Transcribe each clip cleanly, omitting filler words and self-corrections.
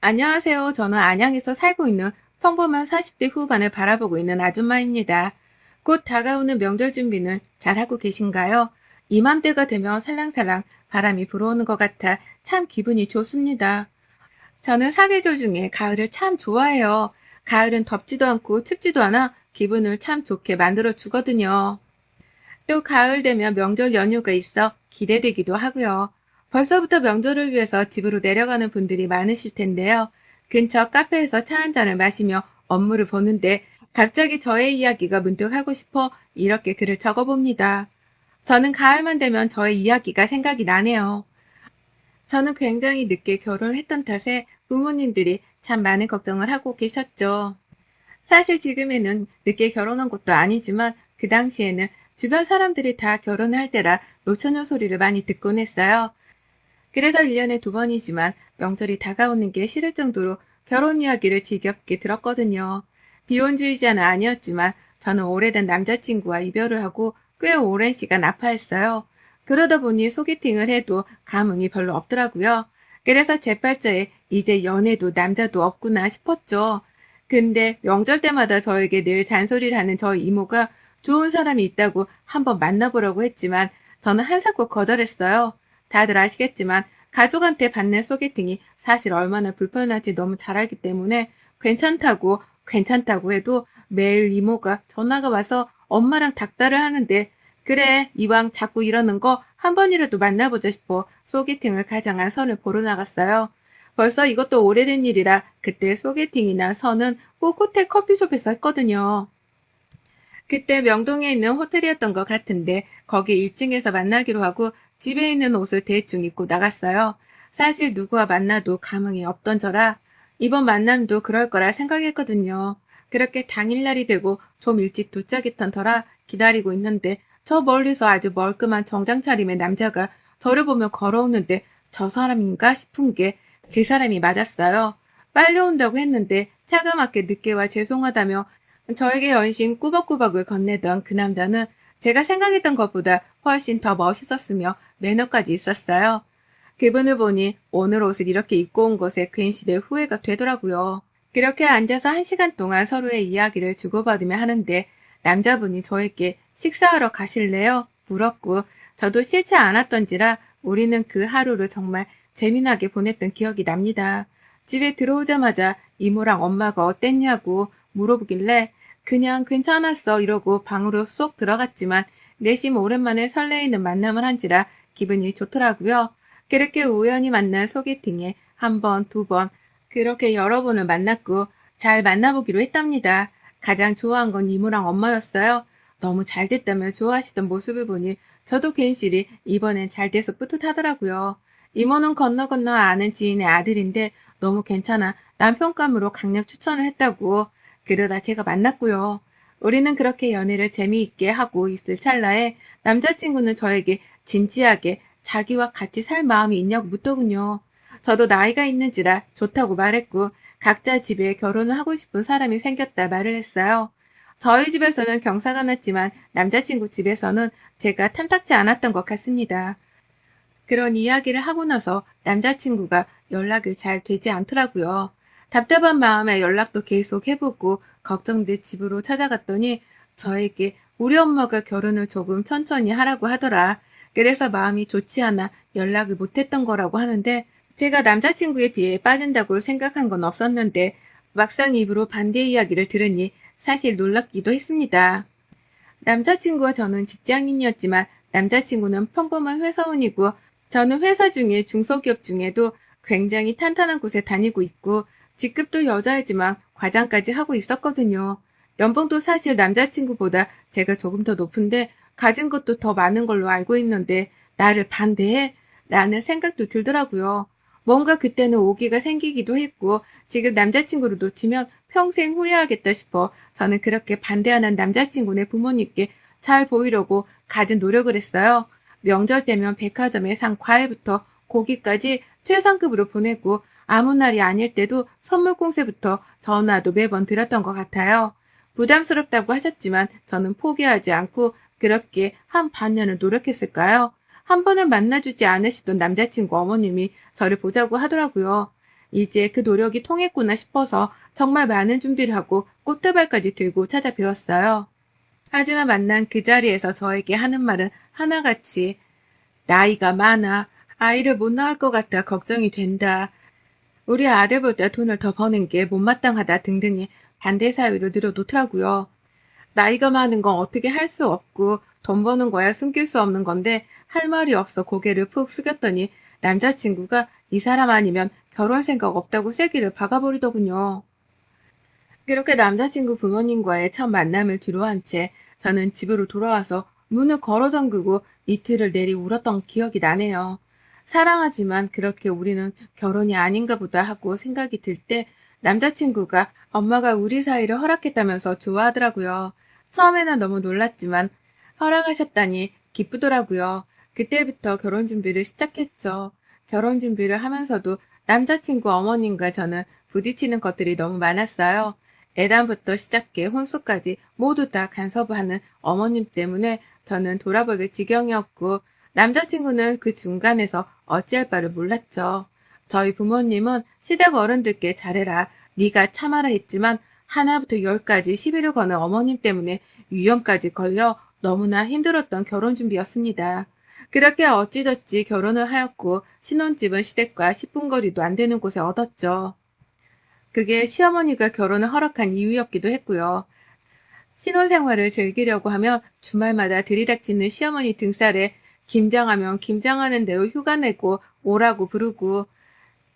안녕하세요. 저는 안양에서 살고 있는 평범한 40대 후반을 바라보고 있는 아줌마입니다. 곧 다가오는 명절 준비는 잘하고 계신가요? 이맘때가 되면 살랑살랑 바람이 불어오는 것 같아 참 기분이 좋습니다. 저는 사계절 중에 가을을 참 좋아해요. 가을은 덥지도 않고 춥지도 않아 기분을 참 좋게 만들어 주거든요. 또 가을 되면 명절 연휴가 있어 기대되기도 하고요. 벌써부터 명절을 위해서 집으로 내려가는 분들이 많으실 텐데요. 근처 카페에서 차 한 잔을 마시며 업무를 보는데 갑자기 저의 이야기가 문득 하고 싶어 이렇게 글을 적어봅니다. 저는 가을만 되면 저의 이야기가 생각이 나네요. 저는 굉장히 늦게 결혼을 했던 탓에 부모님들이 참 많은 걱정을 하고 계셨죠. 사실 지금에는 늦게 결혼한 것도 아니지만 그 당시에는 주변 사람들이 다 결혼을 할 때라 노처녀 소리를 많이 듣곤 했어요. 그래서 1년에 2번이지만 명절이 다가오는 게 싫을 정도로 결혼 이야기를 지겹게 들었거든요. 비혼주의자는 아니었지만 저는 오래된 남자친구와 이별을 하고 꽤 오랜 시간 아파했어요. 그러다 보니 소개팅을 해도 감흥이 별로 없더라고요. 그래서 제 팔자에 이제 연애도 남자도 없구나 싶었죠. 근데 명절 때마다 저에게 늘 잔소리를 하는 저희 이모가 좋은 사람이 있다고 한번 만나보라고 했지만 저는 한사코 거절했어요. 다들 아시겠지만 가족한테 받는 소개팅이 사실 얼마나 불편할지 너무 잘 알기 때문에 괜찮다고 해도 매일 이모가 전화가 와서 엄마랑 닥달을 하는데 그래 이왕 자꾸 이러는 거 한 번이라도 만나보자 싶어 소개팅을 가장한 선을 보러 나갔어요. 벌써 이것도 오래된 일이라 그때 소개팅이나 선은 꼭 호텔 커피숍에서 했거든요. 그때 명동에 있는 호텔이었던 것 같은데 거기 1층에서 만나기로 하고 집에 있는 옷을 대충 입고 나갔어요. 사실 누구와 만나도 감흥이 없던 저라 이번 만남도 그럴 거라 생각했거든요. 그렇게 당일날이 되고 좀 일찍 도착했던 터라 기다리고 있는데 저 멀리서 아주 멀끔한 정장 차림의 남자가 저를 보며 걸어오는데 저 사람인가 싶은 게 그 사람이 맞았어요. 빨리 온다고 했는데 차가 막게 늦게 와 죄송하다며 저에게 연신 꾸벅꾸벅을 건네던 그 남자는 제가 생각했던 것보다 훨씬 더 멋있었으며 매너까지 있었어요. 그분을 보니 오늘 옷을 이렇게 입고 온 것에 괜시 내 후회가 되더라고요. 그렇게 앉아서 1시간 동안 서로의 이야기를 주고받으며 하는데 남자분이 저에게 식사하러 가실래요? 물었고 저도 싫지 않았던지라 우리는 그 하루를 정말 재미나게 보냈던 기억이 납니다. 집에 들어오자마자 이모랑 엄마가 어땠냐고 물어보길래 그냥 괜찮았어 이러고 방으로 쏙 들어갔지만 내심 오랜만에 설레이는 만남을 한지라 기분이 좋더라고요. 그렇게 우연히 만난 소개팅에 한 번, 2번, 그렇게 여러 번을 만났고 잘 만나보기로 했답니다. 가장 좋아한 건 이모랑 엄마였어요. 너무 잘 됐다며 좋아하시던 모습을 보니 저도 괜시리 이번엔 잘 돼서 뿌듯하더라고요. 이모는 건너 건너 아는 지인의 아들인데 너무 괜찮아 남편감으로 강력 추천을 했다고. 그러다 제가 만났고요. 우리는 그렇게 연애를 재미있게 하고 있을 찰나에 남자친구는 저에게 진지하게 자기와 같이 살 마음이 있냐고 묻더군요. 저도 나이가 있는지라 좋다고 말했고 각자 집에 결혼을 하고 싶은 사람이 생겼다 말을 했어요. 저희 집에서는 경사가 났지만 남자친구 집에서는 제가 탐탁지 않았던 것 같습니다. 그런 이야기를 하고 나서 남자친구가 연락이 잘 되지 않더라고요. 답답한 마음에 연락도 계속 해보고 걱정돼 집으로 찾아갔더니 저에게 우리 엄마가 결혼을 조금 천천히 하라고 하더라. 그래서 마음이 좋지 않아 연락을 못했던 거라고 하는데 제가 남자친구에 비해 빠진다고 생각한 건 없었는데 막상 입으로 반대 이야기를 들으니 사실 놀랍기도 했습니다. 남자친구와 저는 직장인이었지만 남자친구는 평범한 회사원이고 저는 회사 중에 중소기업 중에도 굉장히 탄탄한 곳에 다니고 있고 직급도 여자이지만 과장까지 하고 있었거든요. 연봉도 사실 남자친구보다 제가 조금 더 높은데 가진 것도 더 많은 걸로 알고 있는데 나를 반대해? 라는 생각도 들더라고요. 뭔가 그때는 오기가 생기기도 했고 지금 남자친구를 놓치면 평생 후회하겠다 싶어 저는 그렇게 반대하는 남자친구네 부모님께 잘 보이려고 갖은 노력을 했어요. 명절 때면 백화점에 산 과일부터 고기까지 최상급으로 보내고 아무 날이 아닐 때도 선물 공세부터 전화도 매번 드렸던 것 같아요. 부담스럽다고 하셨지만 저는 포기하지 않고 그렇게 한 반년을 노력했을까요? 한 번은 만나주지 않으시던 남자친구 어머님이 저를 보자고 하더라고요. 이제 그 노력이 통했구나 싶어서 정말 많은 준비를 하고 꽃다발까지 들고 찾아뵈었어요. 하지만 만난 그 자리에서 저에게 하는 말은 하나같이 나이가 많아, 아이를 못 낳을 것 같아 걱정이 된다, 우리 아들보다 돈을 더 버는 게 못마땅하다 등등의 반대 사유를 늘어놓더라고요. 나이가 많은 건 어떻게 할 수 없고 돈 버는 거야 숨길 수 없는 건데 할 말이 없어 고개를 푹 숙였더니 남자친구가 이 사람 아니면 결혼 생각 없다고 세기를 박아버리더군요. 그렇게 남자친구 부모님과의 첫 만남을 뒤로한 채 저는 집으로 돌아와서 문을 걸어 잠그고 이틀을 내리 울었던 기억이 나네요. 사랑하지만 그렇게 우리는 결혼이 아닌가 보다 하고 생각이 들 때 남자친구가 엄마가 우리 사이를 허락했다면서 좋아하더라고요. 처음에는 너무 놀랐지만 허락하셨다니 기쁘더라고요. 그때부터 결혼 준비를 시작했죠. 결혼 준비를 하면서도 남자친구 어머님과 저는 부딪히는 것들이 너무 많았어요. 애단부터 시작해 혼수까지 모두 다 간섭을 하는 어머님 때문에 저는 돌아버릴 지경이었고 남자친구는 그 중간에서 어찌할 바를 몰랐죠. 저희 부모님은 시댁 어른들께 잘해라, 네가 참아라 했지만 하나부터 열까지 시비를 거는 어머님 때문에 위험까지 걸려 너무나 힘들었던 결혼 준비였습니다. 그렇게 어찌저찌 결혼을 하였고 신혼집은 시댁과 10분 거리도 안 되는 곳에 얻었죠. 그게 시어머니가 결혼을 허락한 이유였기도 했고요. 신혼생활을 즐기려고 하면 주말마다 들이닥치는 시어머니 등살에 김장하면 김장하는 대로 휴가 내고 오라고 부르고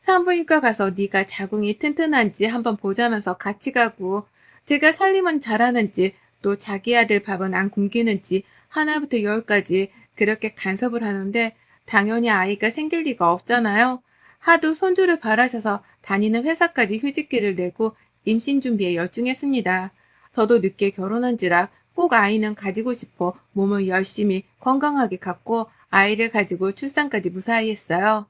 산부인과 가서 네가 자궁이 튼튼한지 한번 보자면서 같이 가고 제가 살림은 잘하는지 또 자기 아들 밥은 안 굶기는지 하나부터 열까지 그렇게 간섭을 하는데 당연히 아이가 생길 리가 없잖아요. 하도 손주를 바라셔서 다니는 회사까지 휴직기를 내고 임신 준비에 열중했습니다. 저도 늦게 결혼한지라 꼭 아이는 가지고 싶어 몸을 열심히 건강하게 갖고 아이를 가지고 출산까지 무사히 했어요.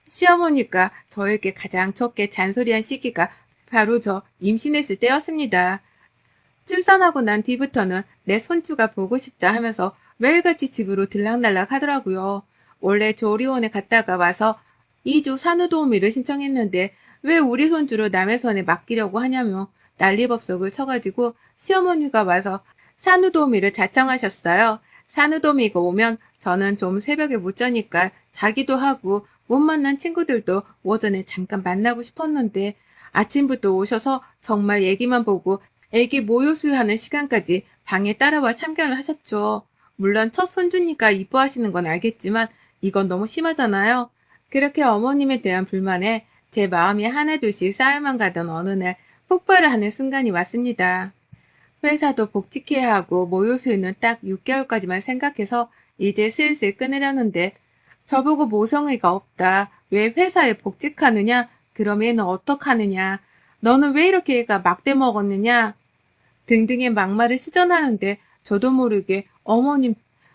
시어머니가 저에게 가장 적게 잔소리한 시기가 바로 저 임신했을 때였습니다. 출산하고 난 뒤부터는 내 손주가 보고 싶다 하면서 매일같이 집으로 들락날락 하더라고요. 원래 조리원에 갔다가 와서 2주 산후도우미를 신청했는데 왜 우리 손주를 남의 손에 맡기려고 하냐며 난리법석을 쳐가지고 시어머니가 와서 산후도우미를 자청하셨어요. 산후도우미가 오면 저는 좀 새벽에 못 자니까 자기도 하고 못 만난 친구들도 오전에 잠깐 만나고 싶었는데 아침부터 오셔서 정말 애기만 보고 애기 모유 수유하는 시간까지 방에 따라와 참견을 하셨죠. 물론 첫 손주니까 이뻐하시는 건 알겠지만 이건 너무 심하잖아요. 그렇게 어머님에 대한 불만에 제 마음이 하나둘씩 쌓여만 가던 어느 날 폭발을 하는 순간이 왔습니다. 회사도 복직해야 하고 모유 수유는 딱 6개월까지만 생각해서 이제 슬슬 끊으려는데 저보고 모성애가 없다. 왜 회사에 복직하느냐? 그럼 얘는 어떡하느냐? 너는 왜 이렇게 애가 막대 먹었느냐? 등등의 막말을 시전하는데 저도 모르게 어머님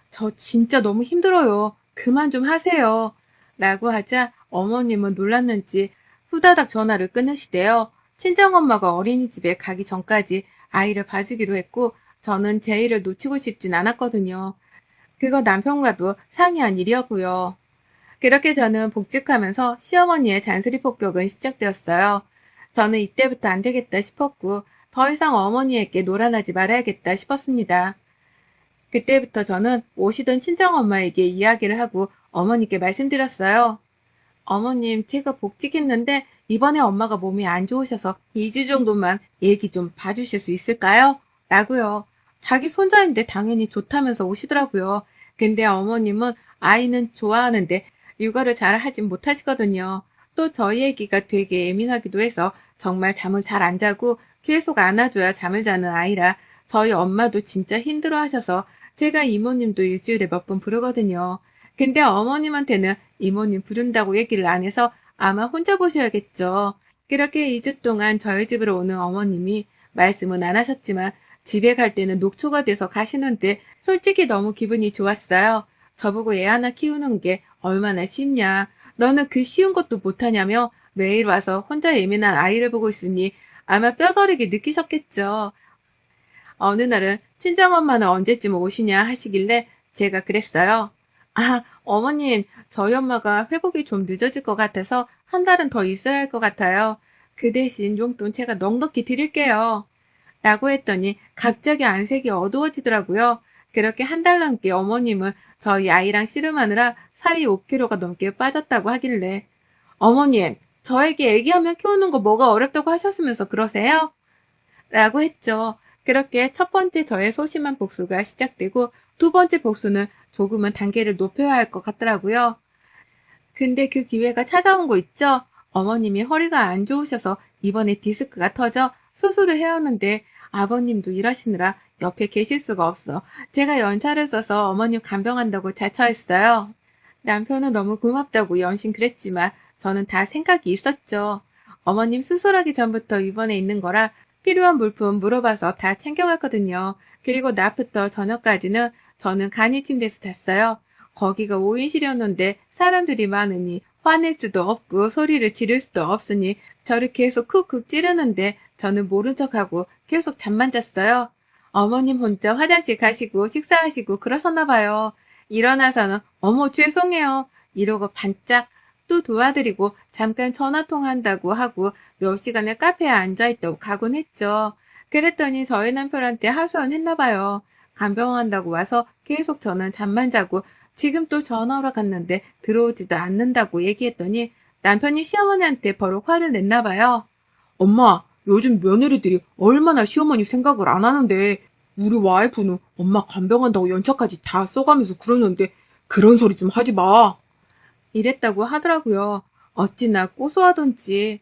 저 진짜 너무 힘들어요. 그만 좀 하세요. 라고 하자 어머님은 놀랐는지 후다닥 전화를 끊으시대요. 친정엄마가 어린이집에 가기 전까지 아이를 봐주기로 했고 저는 제 일을 놓치고 싶진 않았거든요. 그거 남편과도 상의한 일이었고요. 그렇게 저는 복직하면서 시어머니의 잔소리 폭격은 시작되었어요. 저는 이때부터 안 되겠다 싶었고 더 이상 어머니에게 노란하지 말아야겠다 싶었습니다. 그때부터 저는 오시던 친정엄마에게 이야기를 하고 어머니께 말씀드렸어요. 어머님, 제가 복직했는데 이번에 엄마가 몸이 안 좋으셔서 2주 정도만 얘기 좀 봐주실 수 있을까요? 라고요. 자기 손자인데 당연히 좋다면서 오시더라고요. 근데 어머님은 아이는 좋아하는데 육아를 잘 하진 못하시거든요. 또 저희 애기가 되게 예민하기도 해서 정말 잠을 잘 안 자고 계속 안아줘야 잠을 자는 아이라 저희 엄마도 진짜 힘들어 하셔서 제가 이모님도 일주일에 몇 번 부르거든요. 근데 어머님한테는 이모님 부른다고 얘기를 안 해서 아마 혼자 보셔야겠죠. 그렇게 2주 동안 저희 집으로 오는 어머님이 말씀은 안 하셨지만 집에 갈 때는 녹초가 돼서 가시는데 솔직히 너무 기분이 좋았어요. 저보고 애 하나 키우는 게 얼마나 쉽냐. 너는 그 쉬운 것도 못하냐며 매일 와서 혼자 예민한 아이를 보고 있으니 아마 뼈저리게 느끼셨겠죠. 어느 날은 친정엄마는 언제쯤 오시냐 하시길래 제가 그랬어요. 아, 어머님, 저희 엄마가 회복이 좀 늦어질 것 같아서 한 달은 더 있어야 할 것 같아요. 그 대신 용돈 제가 넉넉히 드릴게요. 라고 했더니 갑자기 안색이 어두워지더라고요. 그렇게 한 달 넘게 어머님은 저희 아이랑 씨름하느라 살이 5kg가 넘게 빠졌다고 하길래 어머님, 저에게 애기하면 키우는 거 뭐가 어렵다고 하셨으면서 그러세요? 라고 했죠. 그렇게 첫 번째 저의 소심한 복수가 시작되고 두 번째 복수는 조금은 단계를 높여야 할 것 같더라고요. 근데 그 기회가 찾아온 거 있죠? 어머님이 허리가 안 좋으셔서 이번에 디스크가 터져 수술을 해왔는데 아버님도 일하시느라 옆에 계실 수가 없어. 제가 연차를 써서 어머님 간병한다고 자처했어요. 남편은 너무 고맙다고 연신 그랬지만 저는 다 생각이 있었죠. 어머님 수술하기 전부터 입원해 있는 거라 필요한 물품 물어봐서 다 챙겨갔거든요. 그리고 낮부터 저녁까지는 저는 간이 침대에서 잤어요. 거기가 5인실이었는데 사람들이 많으니 화낼 수도 없고 소리를 지를 수도 없으니 저를 계속 쿡쿡 찌르는데 저는 모른 척하고 계속 잠만 잤어요. 어머님 혼자 화장실 가시고 식사하시고 그러셨나 봐요. 일어나서는 어머 죄송해요 이러고 반짝 또 도와드리고 잠깐 전화통화한다고 하고 몇 시간을 카페에 앉아있다고 가곤 했죠. 그랬더니 저희 남편한테 하소연했나 봐요. 간병한다고 와서 계속 저는 잠만 자고 지금 또 전화하러 갔는데 들어오지도 않는다고 얘기했더니 남편이 시어머니한테 버럭 화를 냈나 봐요. 엄마, 요즘 며느리들이 얼마나 시어머니 생각을 안 하는데 우리 와이프는 엄마 간병한다고 연차까지 다 써가면서 그러는데 그런 소리 좀 하지 마. 이랬다고 하더라고요. 어찌나 고소하던지.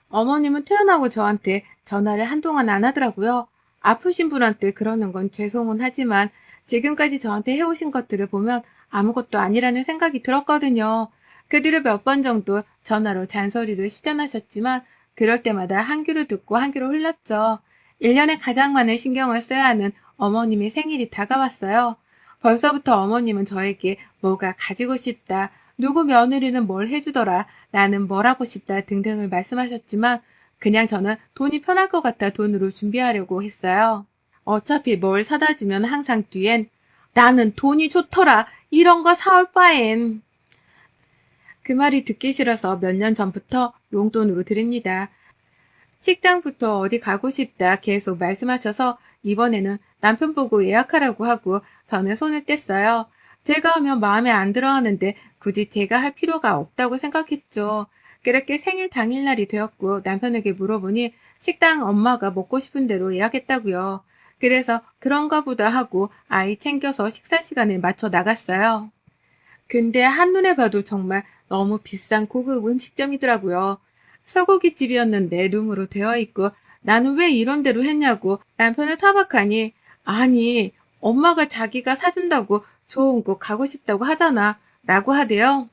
어머님은 퇴원하고 저한테 전화를 한동안 안 하더라고요. 아프신 분한테 그러는 건 죄송은 하지만 지금까지 저한테 해오신 것들을 보면 아무것도 아니라는 생각이 들었거든요. 그 뒤로 몇 번 정도 전화로 잔소리를 시전하셨지만 그럴 때마다 한 귀로 듣고 한 귀로 흘렸죠. 1년에 가장 많은 신경을 써야 하는 어머님의 생일이 다가왔어요. 벌써부터 어머님은 저에게 뭐가 가지고 싶다, 누구 며느리는 뭘 해주더라, 나는 뭘 하고 싶다 등등을 말씀하셨지만 그냥 저는 돈이 편할 것 같아 돈으로 준비하려고 했어요. 어차피 뭘 사다 주면 항상 뒤엔 나는 돈이 좋더라 이런 거 사올 바엔 그 말이 듣기 싫어서 몇 년 전부터 용돈으로 드립니다. 식당부터 어디 가고 싶다 계속 말씀하셔서 이번에는 남편 보고 예약하라고 하고 저는 손을 뗐어요. 제가 하면 마음에 안 들어 하는데 굳이 제가 할 필요가 없다고 생각했죠. 그렇게 생일 당일날이 되었고 남편에게 물어보니 식당 엄마가 먹고 싶은 대로 예약했다고요. 그래서 그런가 보다 하고 아이 챙겨서 식사 시간에 맞춰 나갔어요. 근데 한눈에 봐도 정말 너무 비싼 고급 음식점이더라고요. 소고기집이었는데 룸으로 되어 있고 나는 왜 이런 데로 했냐고 남편을 타박하니 아니 엄마가 자기가 사준다고 좋은 곳 가고 싶다고 하잖아 라고 하대요.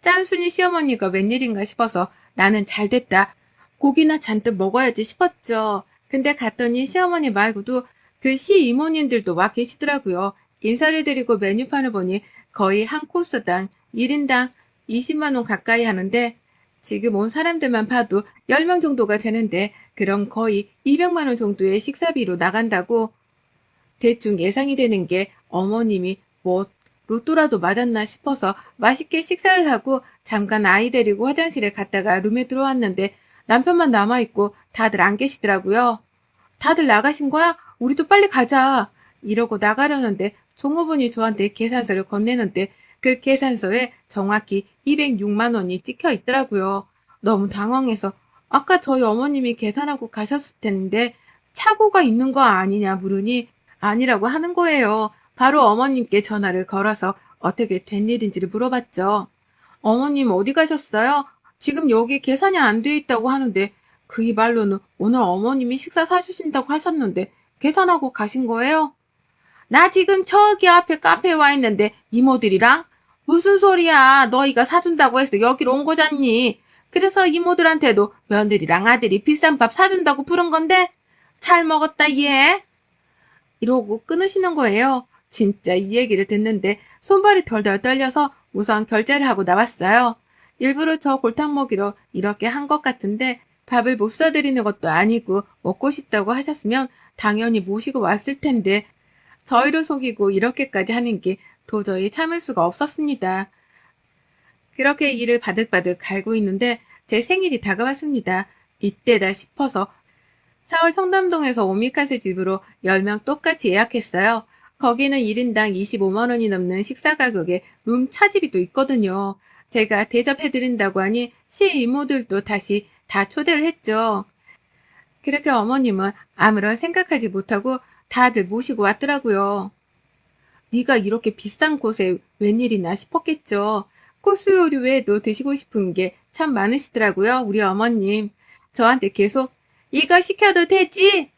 짠순이 시어머니가 웬일인가 싶어서 나는 잘됐다. 고기나 잔뜩 먹어야지 싶었죠. 근데 갔더니 시어머니 말고도 그 시이모님들도 와 계시더라고요. 인사를 드리고 메뉴판을 보니 거의 한 코스당 1인당 20만 원 가까이 하는데 지금 온 사람들만 봐도 10명 정도가 되는데 그럼 거의 200만 원 정도의 식사비로 나간다고 대충 예상이 되는 게 어머님이 뭐 로또라도 맞았나 싶어서 맛있게 식사를 하고 잠깐 아이 데리고 화장실에 갔다가 룸에 들어왔는데 남편만 남아있고 다들 안 계시더라고요. 다들 나가신 거야? 우리도 빨리 가자. 이러고 나가려는데 종업원이 저한테 계산서를 건네는데 그 계산서에 정확히 206만 원이 찍혀 있더라고요. 너무 당황해서 아까 저희 어머님이 계산하고 가셨을 텐데 착오가 있는 거 아니냐 물으니 아니라고 하는 거예요. 바로 어머님께 전화를 걸어서 어떻게 된 일인지를 물어봤죠. 어머님 어디 가셨어요? 지금 여기 계산이 안 돼 있다고 하는데 그이 말로는 오늘 어머님이 식사 사주신다고 하셨는데 계산하고 가신 거예요? 나 지금 저기 앞에 카페에 와 있는데 이모들이랑 무슨 소리야 너희가 사준다고 해서 여기로 온 거잖니. 그래서 이모들한테도 며느리랑 아들이 비싼 밥 사준다고 부른 건데 잘 먹었다 얘. 이러고 끊으시는 거예요. 진짜 이 얘기를 듣는데 손발이 덜덜 떨려서 우선 결제를 하고 나왔어요. 일부러 저 골탕 먹이러 이렇게 한 것 같은데 밥을 못 사드리는 것도 아니고 먹고 싶다고 하셨으면 당연히 모시고 왔을 텐데 저희를 속이고 이렇게까지 하는 게 도저히 참을 수가 없었습니다. 그렇게 이를 바득바득 갈고 있는데 제 생일이 다가왔습니다. 이때다 싶어서 서울 청담동에서 오미카세 집으로 10명 똑같이 예약했어요. 거기는 1인당 25만 원이 넘는 식사 가격에 룸 차집이 또 있거든요. 제가 대접해드린다고 하니 시이모들도 다시 다 초대를 했죠. 그렇게 어머님은 아무런 생각하지 못하고 다들 모시고 왔더라고요. 네가 이렇게 비싼 곳에 웬일이나 싶었겠죠. 코스 요리 외에도 드시고 싶은 게 참 많으시더라고요, 우리 어머님. 저한테 계속 이거 시켜도 되지?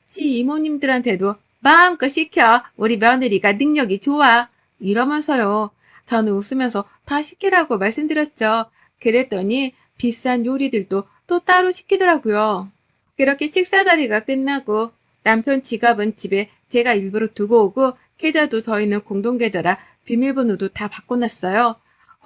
시 이모님들한테도 마음껏 시켜. 우리 며느리가 능력이 좋아. 이러면서요. 저는 웃으면서 다 시키라고 말씀드렸죠. 그랬더니 비싼 요리들도 또 따로 시키더라고요. 그렇게 식사 자리가 끝나고 남편 지갑은 집에 제가 일부러 두고 오고 계좌도 저희는 공동 계좌라 비밀번호도 다 바꿔놨어요.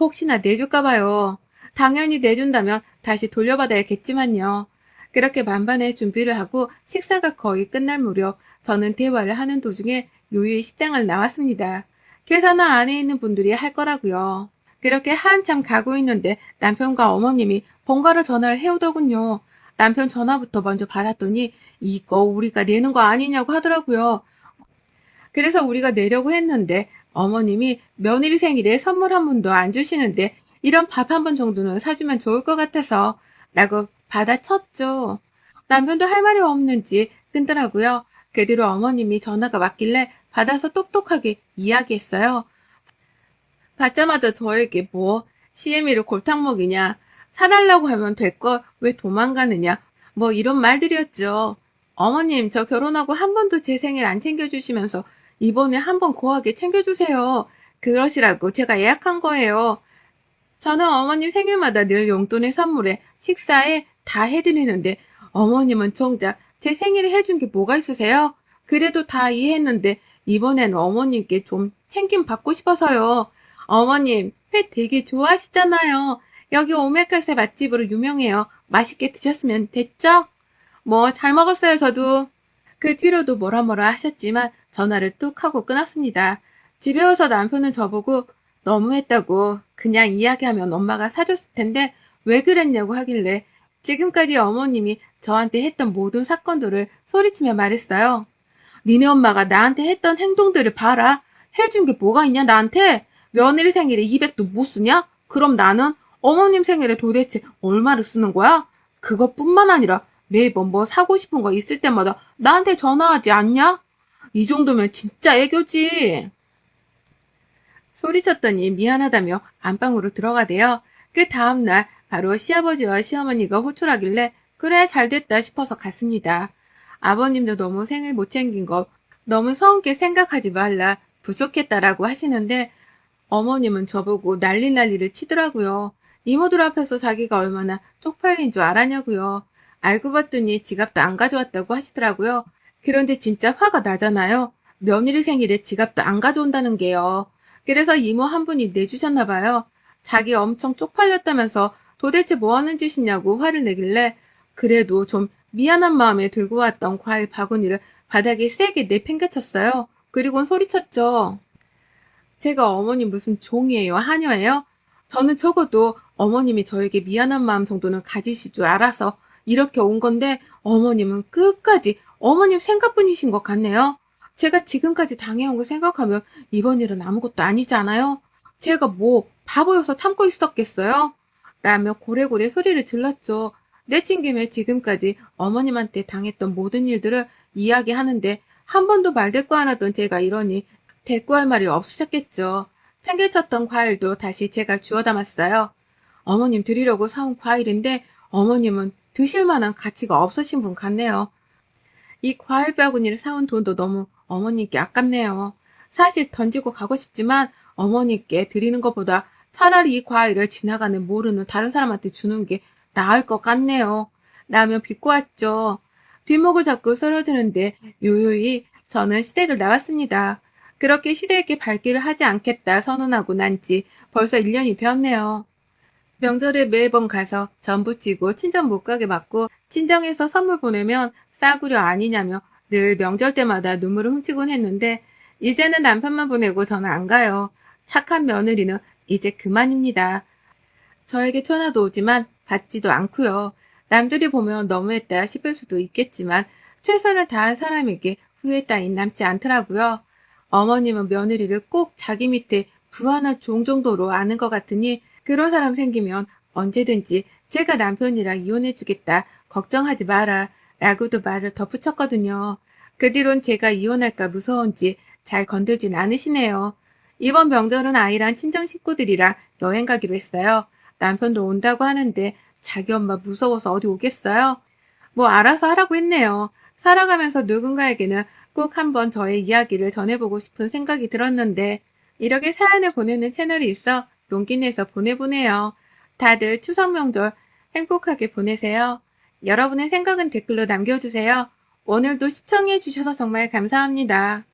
혹시나 내줄까봐요. 당연히 내준다면 다시 돌려받아야겠지만요. 그렇게 만반의 준비를 하고 식사가 거의 끝날 무렵 저는 대화를 하는 도중에 요유의 식당을 나왔습니다. 계산은 안에 있는 분들이 할 거라고요. 그렇게 한참 가고 있는데 남편과 어머님이 번갈아 전화를 해오더군요. 남편 전화부터 먼저 받았더니 이거 우리가 내는 거 아니냐고 하더라고요. 그래서 우리가 내려고 했는데 어머님이 며느리 생일에 선물 한 번도 안 주시는데 이런 밥 한 번 정도는 사주면 좋을 것 같아서 라고 받아쳤죠. 남편도 할 말이 없는지 끊더라고요. 그 뒤로 어머님이 전화가 왔길래 받아서 똑똑하게 이야기했어요. 받자마자 저에게 뭐 CM이를 골탕 먹이냐, 사달라고 하면 될 걸 왜 도망가느냐, 뭐 이런 말들이었죠. 어머님, 저 결혼하고 한 번도 제 생일 안 챙겨주시면서 이번에 한 번 고하게 챙겨주세요. 그러시라고 제가 예약한 거예요. 저는 어머님 생일마다 늘 용돈에 선물에 식사에 다 해드리는데 어머님은 정작 제 생일에 해준 게 뭐가 있으세요? 그래도 다 이해했는데 이번엔 어머님께 좀 챙김 받고 싶어서요. 어머님, 회 되게 좋아하시잖아요. 여기 오메카세 맛집으로 유명해요. 맛있게 드셨으면 됐죠? 뭐 잘 먹었어요, 저도. 그 뒤로도 뭐라 뭐라 하셨지만 전화를 뚝 하고 끊었습니다. 집에 와서 남편은 저보고 너무했다고 그냥 이야기하면 엄마가 사줬을 텐데 왜 그랬냐고 하길래 지금까지 어머님이 저한테 했던 모든 사건들을 소리치며 말했어요. 니네 엄마가 나한테 했던 행동들을 봐라. 해준 게 뭐가 있냐 나한테? 며느리 생일에 200도 못 쓰냐? 그럼 나는 어머님 생일에 도대체 얼마를 쓰는 거야? 그것뿐만 아니라 매번 뭐 사고 싶은 거 있을 때마다 나한테 전화하지 않냐? 이 정도면 진짜 애교지. 소리쳤더니 미안하다며 안방으로 들어가대요. 그 다음날 바로 시아버지와 시어머니가 호출하길래 그래 잘됐다 싶어서 갔습니다. 아버님도 너무 생일 못 챙긴 거 너무 서운게 생각하지 말라 부족했다라고 하시는데 어머님은 저보고 난리를 치더라고요. 이모들 앞에서 자기가 얼마나 쪽팔린 줄 알았냐고요. 알고 봤더니 지갑도 안 가져왔다고 하시더라고요. 그런데 진짜 화가 나잖아요. 며느리 생일에 지갑도 안 가져온다는 게요. 그래서 이모 한 분이 내주셨나 봐요. 자기 엄청 쪽팔렸다면서 도대체 뭐 하는 짓이냐고 화를 내길래 그래도 좀 미안한 마음에 들고 왔던 과일 바구니를 바닥에 세게 내팽개쳤어요. 그리고는 소리쳤죠. 제가 어머님 무슨 종이에요? 하녀예요? 저는 적어도 어머님이 저에게 미안한 마음 정도는 가지실 줄 알아서 이렇게 온 건데 어머님은 끝까지 어머님 생각뿐이신 것 같네요. 제가 지금까지 당해온 거 생각하면 이번 일은 아무것도 아니지 않아요? 제가 뭐 바보여서 참고 있었겠어요? 라며 고래고래 소리를 질렀죠. 내친 김에 지금까지 어머님한테 당했던 모든 일들을 이야기하는데 한 번도 말대꾸 안 하던 제가 이러니 대꾸할 말이 없으셨겠죠. 팽개쳤던 과일도 다시 제가 주워 담았어요. 어머님 드리려고 사온 과일인데 어머님은 드실 만한 가치가 없으신 분 같네요. 이 과일 바구니를 사온 돈도 너무 어머님께 아깝네요. 사실 던지고 가고 싶지만 어머님께 드리는 것보다 차라리 이 과일을 지나가는 모르는 다른 사람한테 주는 게 나을 것 같네요. 라며 비꼬았죠. 뒷목을 잡고 쓰러지는데 요요히 저는 시댁을 나왔습니다. 그렇게 시댁에 발길을 하지 않겠다 선언하고 난 지 벌써 1년이 되었네요. 명절에 매번 가서 전 부치고 친정 못 가게 맞고 친정에서 선물 보내면 싸구려 아니냐며 늘 명절 때마다 눈물을 훔치곤 했는데 이제는 남편만 보내고 저는 안 가요. 착한 며느리는 이제 그만입니다. 저에게 전화도 오지만 받지도 않고요. 남들이 보면 너무했다 싶을 수도 있겠지만 최선을 다한 사람에게 후회 따윈 남지 않더라고요. 어머님은 며느리를 꼭 자기 밑에 부하나 종 정도로 아는 것 같으니 그런 사람 생기면 언제든지 제가 남편이랑 이혼해주겠다. 걱정하지 마라. 라고도 말을 덧붙였거든요. 그 뒤론 제가 이혼할까 무서운지 잘 건들진 않으시네요. 이번 명절은 아이랑 친정 식구들이랑 여행 가기로 했어요. 남편도 온다고 하는데 자기 엄마 무서워서 어디 오겠어요? 뭐 알아서 하라고 했네요. 살아가면서 누군가에게는 꼭 한번 저의 이야기를 전해보고 싶은 생각이 들었는데 이렇게 사연을 보내는 채널이 있어 용기 내서 보내보네요. 다들 추석 명절 행복하게 보내세요. 여러분의 생각은 댓글로 남겨주세요. 오늘도 시청해주셔서 정말 감사합니다.